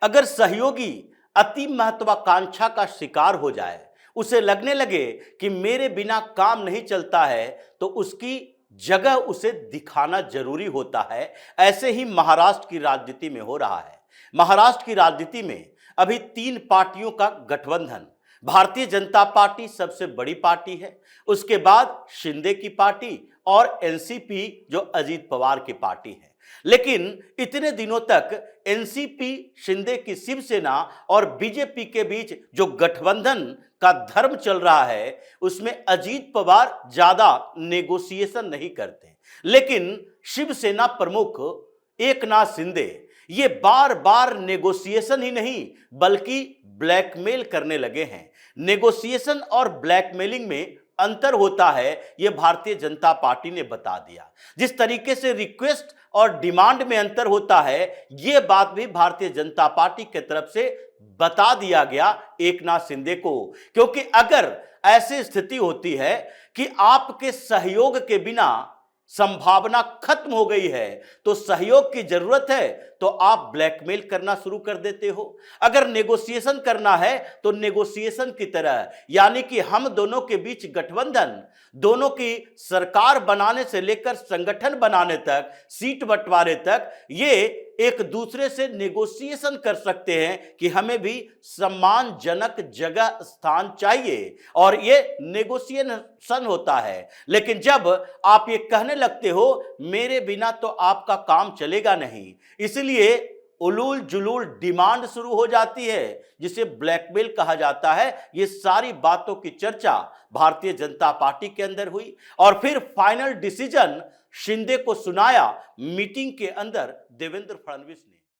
अगर सहयोगी अति महत्वाकांक्षा का शिकार हो जाए, उसे लगने लगे कि मेरे बिना काम नहीं चलता है, तो उसकी जगह उसे दिखाना जरूरी होता है। ऐसे ही महाराष्ट्र की राजनीति में हो रहा है। महाराष्ट्र की राजनीति में अभी 3 पार्टियों का गठबंधन, भारतीय जनता पार्टी सबसे बड़ी पार्टी है, उसके बाद शिंदे की पार्टी और एनसीपी जो अजीत पवार की पार्टी है। लेकिन इतने दिनों तक एनसीपी, शिंदे की शिवसेना और बीजेपी के बीच जो गठबंधन का धर्म चल रहा है, उसमें अजीत पवार ज्यादा नेगोशिएशन नहीं करते, लेकिन शिवसेना प्रमुख एकनाथ शिंदे ये बार बार नेगोशिएशन ही नहीं बल्कि ब्लैकमेल करने लगे हैं। नेगोशिएशन और ब्लैकमेलिंग में अंतर होता है, यह भारतीय जनता पार्टी ने बता दिया। जिस तरीके से रिक्वेस्ट और डिमांड में अंतर होता है, यह बात भी भारतीय जनता पार्टी की तरफ से बता दिया गया एकनाथ शिंदे को। क्योंकि अगर ऐसी स्थिति होती है कि आपके सहयोग के बिना संभावना खत्म हो गई है, तो सहयोग की जरूरत है तो आप ब्लैकमेल करना शुरू कर देते हो। अगर नेगोशिएशन करना है तो नेगोशिएशन की तरह, यानी कि हम दोनों के बीच गठबंधन, दोनों की सरकार बनाने से लेकर संगठन बनाने तक, सीट बंटवारे तक, ये एक दूसरे से नेगोशिएशन कर सकते हैं कि हमें भी सम्मानजनक जगह, स्थान चाहिए, और ये नेगोशिएशन होता है। लेकिन जब आप ये कहने लगते हो मेरे बिना तो आपका काम चलेगा नहीं, इसलिए उलूल जुलूल डिमांड शुरू हो जाती है, जिसे ब्लैकमेल कहा जाता है। ये सारी बातों की चर्चा भारतीय जनता पार्टी के अंदर हुई और फिर फाइनल डिसीजन शिंदे को सुनाया मीटिंग के अंदर देवेंद्र फडणवीस ने।